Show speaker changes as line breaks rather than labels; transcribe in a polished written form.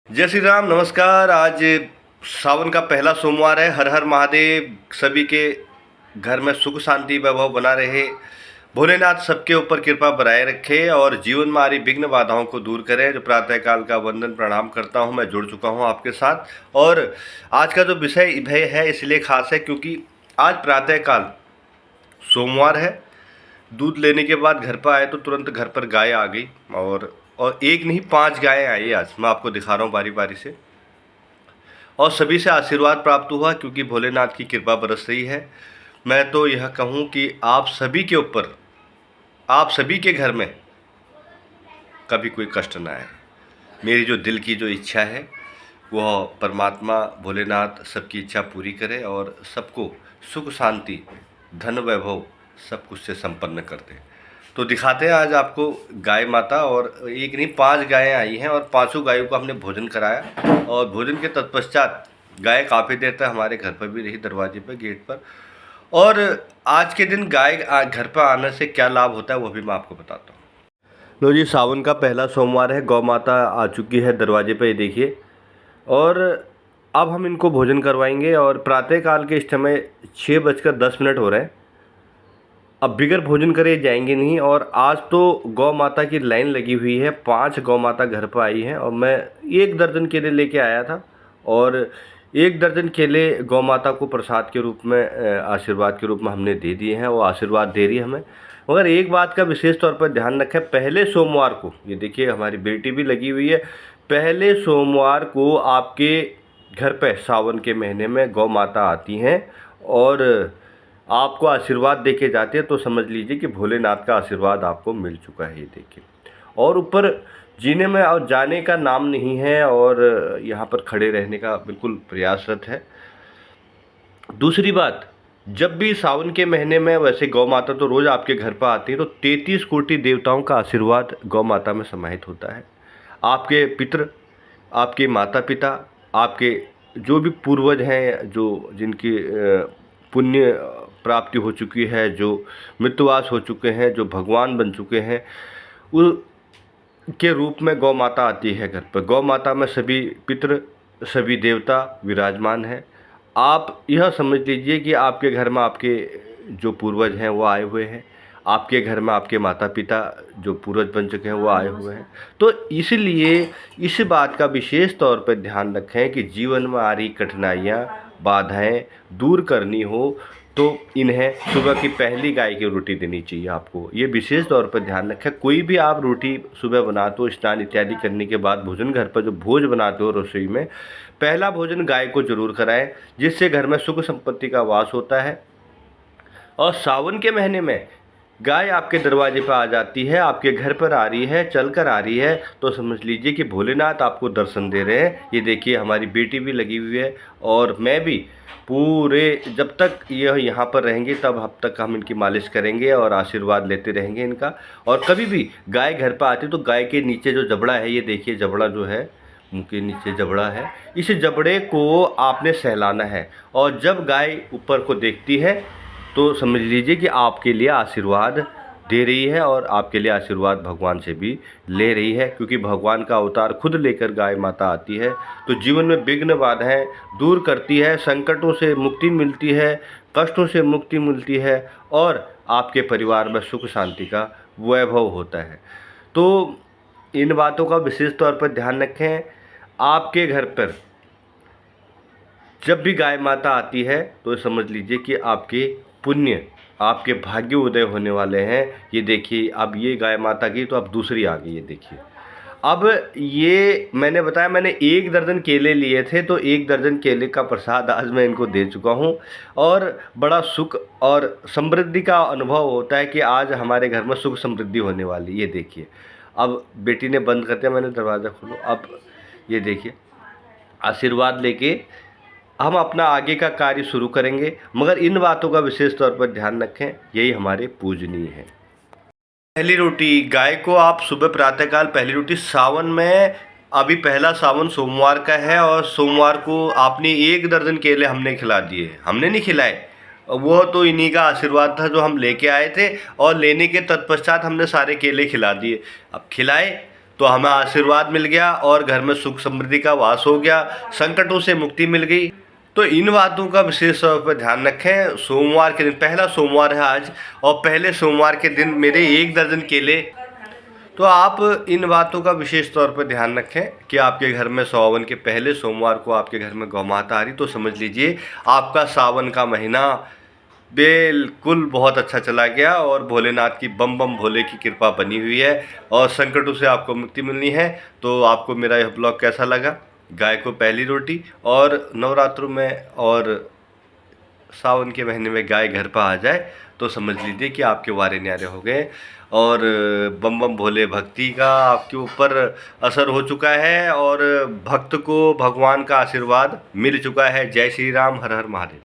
जय श्री राम। नमस्कार। आज सावन का पहला सोमवार है। हर हर महादेव। सभी के घर में सुख शांति वैभव बना रहे। भोलेनाथ सबके ऊपर कृपा बनाए रखे और जीवन में आ रही विघ्न बाधाओं को दूर करें। जो प्रातःकाल का वंदन प्रणाम करता हूं, मैं जुड़ चुका हूं आपके साथ। और आज का जो विषय भय है इसलिए खास है क्योंकि आज प्रातःकाल सोमवार है। दूध लेने के बाद घर पर आए तो तुरंत घर पर गाय आ गई और एक नहीं 5 गायें आई। आज मैं आपको दिखा रहा हूँ बारी बारी से। और सभी से आशीर्वाद प्राप्त हुआ क्योंकि भोलेनाथ की कृपा बरस रही है। मैं तो यह कहूँ कि आप सभी के ऊपर, आप सभी के घर में कभी कोई कष्ट ना आए। मेरी जो दिल की जो इच्छा है वह परमात्मा भोलेनाथ सबकी इच्छा पूरी करे और सबको सुख शांति धन वैभव सब कुछ से संपन्न कर दे। तो दिखाते हैं आज आपको गाय माता। और एक नहीं 5 गायें आई हैं और पांचों गायों को हमने भोजन कराया। और भोजन के तत्पश्चात गाय काफ़ी देर तक हमारे घर पर भी रही, दरवाजे पर, गेट पर। और आज के दिन गाय घर पर आने से क्या लाभ होता है वो भी मैं आपको बताता हूँ। लो जी, सावन का पहला सोमवार है। गौ माता आ चुकी है दरवाजे पर, ये देखिए। और अब हम इनको भोजन करवाएंगे। और प्रातःकाल के इस समय 6:10 हो रहे हैं। अब बिगर भोजन करे जाएंगे नहीं। और आज तो गौ माता की लाइन लगी हुई है। 5 गौ माता घर पर आई हैं और मैं 1 दर्जन केले लेके आया था। और 1 दर्जन केले गौ माता को प्रसाद के रूप में, आशीर्वाद के रूप में हमने दे दिए हैं। वो आशीर्वाद दे रही है हमें। मगर एक बात का विशेष तौर पर ध्यान रखें, पहले सोमवार को, ये देखिए हमारी बेटी भी लगी हुई है, पहले सोमवार को आपके घर पे सावन के महीने में गौ माता आती हैं और आपको आशीर्वाद दे के जाते हैं। तो समझ लीजिए कि भोलेनाथ का आशीर्वाद आपको मिल चुका है, ये देखिए। और ऊपर जीने में और जाने का नाम नहीं है और यहाँ पर खड़े रहने का बिल्कुल प्रयासरत है। दूसरी बात, जब भी सावन के महीने में, वैसे गौ माता तो रोज़ आपके घर पर आती है, तो 33 कोटि देवताओं का आशीर्वाद गौ माता में समाहित होता है। आपके पितृ, आपके माता पिता, आपके जो भी पूर्वज हैं, जो जिनकी पुण्य प्राप्ति हो चुकी है, जो मृत्युवास हो चुके हैं, जो भगवान बन चुके हैं, के रूप में गौ माता आती है घर पर। गौ माता में सभी पितृ, सभी देवता विराजमान हैं। आप यह समझ लीजिए कि आपके घर में आपके जो पूर्वज हैं वो आए हुए हैं। आपके घर में आपके माता पिता जो पूर्वज बन चुके हैं वो आए हुए हैं। तो इसलिए इस बात का विशेष तौर पर ध्यान रखें कि जीवन में आ रही कठिनाइयाँ, बाधाएं दूर करनी हो तो इन्हें सुबह की पहली गाय की रोटी देनी चाहिए आपको। ये विशेष तौर पर ध्यान रखें। कोई भी आप रोटी सुबह बनाते हो, स्नान इत्यादि करने के बाद भोजन घर पर जो भोज बनाते हो रसोई में, पहला भोजन गाय को जरूर कराएं, जिससे घर में सुख संपत्ति का वास होता है। और सावन के महीने में गाय आपके दरवाजे पर आ जाती है, आपके घर पर आ रही है, चल कर आ रही है, तो समझ लीजिए कि भोलेनाथ आपको दर्शन दे रहे हैं। ये देखिए हमारी बेटी भी लगी हुई है और मैं भी पूरे, जब तक यह यहाँ पर रहेंगे तब अब तक हम इनकी मालिश करेंगे और आशीर्वाद लेते रहेंगे इनका। और कभी भी गाय घर पर आती तो गाय के नीचे जो जबड़ा है, ये देखिए जबड़ा जो है, मुंह के नीचे जबड़ा है, इस जबड़े को आपने सहलाना है। और जब गाय ऊपर को देखती है तो समझ लीजिए कि आपके लिए आशीर्वाद दे रही है और आपके लिए आशीर्वाद भगवान से भी ले रही है। क्योंकि भगवान का अवतार खुद लेकर गाय माता आती है तो जीवन में विघ्न बाधाएं दूर करती है, संकटों से मुक्ति मिलती है, कष्टों से मुक्ति मिलती है और आपके परिवार में सुख शांति का वैभव होता है। तो इन बातों का विशेष तौर पर ध्यान रखें। आपके घर पर जब भी गाय माता आती है तो समझ लीजिए कि आपके पुण्य, आपके भाग्य उदय होने वाले हैं। ये देखिए, अब ये गाय माता की तो अब दूसरी आ गई, ये देखिए। अब ये मैंने बताया, मैंने 1 दर्जन केले लिए थे तो 1 दर्जन केले का प्रसाद आज मैं इनको दे चुका हूँ। और बड़ा सुख और समृद्धि का अनुभव होता है कि आज हमारे घर में सुख समृद्धि होने वाली। ये देखिए, अब बेटी ने बंद कर दिया, मैंने दरवाज़ा खोलो। अब ये देखिए, आशीर्वाद लेके हम अपना आगे का कार्य शुरू करेंगे। मगर इन बातों का विशेष तौर पर ध्यान रखें, यही हमारे पूजनीय है। पहली रोटी गाय को आप सुबह प्रातःकाल पहली रोटी, सावन में अभी पहला सावन सोमवार का है और सोमवार को आपने 1 दर्जन केले हमने खिला दिए। हमने नहीं खिलाए, वो तो इन्हीं का आशीर्वाद था जो हम लेके आए थे और लेने के तत्पश्चात हमने सारे केले खिला दिए। अब खिलाए तो हमें आशीर्वाद मिल गया और घर में सुख समृद्धि का वास हो गया, संकटों से मुक्ति मिल गई। तो इन बातों का विशेष तौर पर ध्यान रखें। सोमवार के दिन, पहला सोमवार है आज, और पहले सोमवार के दिन मेरे 1 दर्जन केले। तो आप इन बातों का विशेष तौर पर ध्यान रखें कि आपके घर में सावन के पहले सोमवार को आपके घर में गौ माता आ रही, तो समझ लीजिए आपका सावन का महीना बिल्कुल बहुत अच्छा चला गया और भोलेनाथ की बम बम भोले की कृपा बनी हुई है और संकटों से आपको मुक्ति मिलनी है। तो आपको मेरा यह ब्लॉग कैसा लगा? गाय को पहली रोटी, और नवरात्रों में और सावन के महीने में गाय घर पर आ जाए तो समझ लीजिए कि आपके वारे न्यारे हो गए और बम बम भोले भक्ति का आपके ऊपर असर हो चुका है और भक्त को भगवान का आशीर्वाद मिल चुका है। जय श्री राम, हर हर महादेव।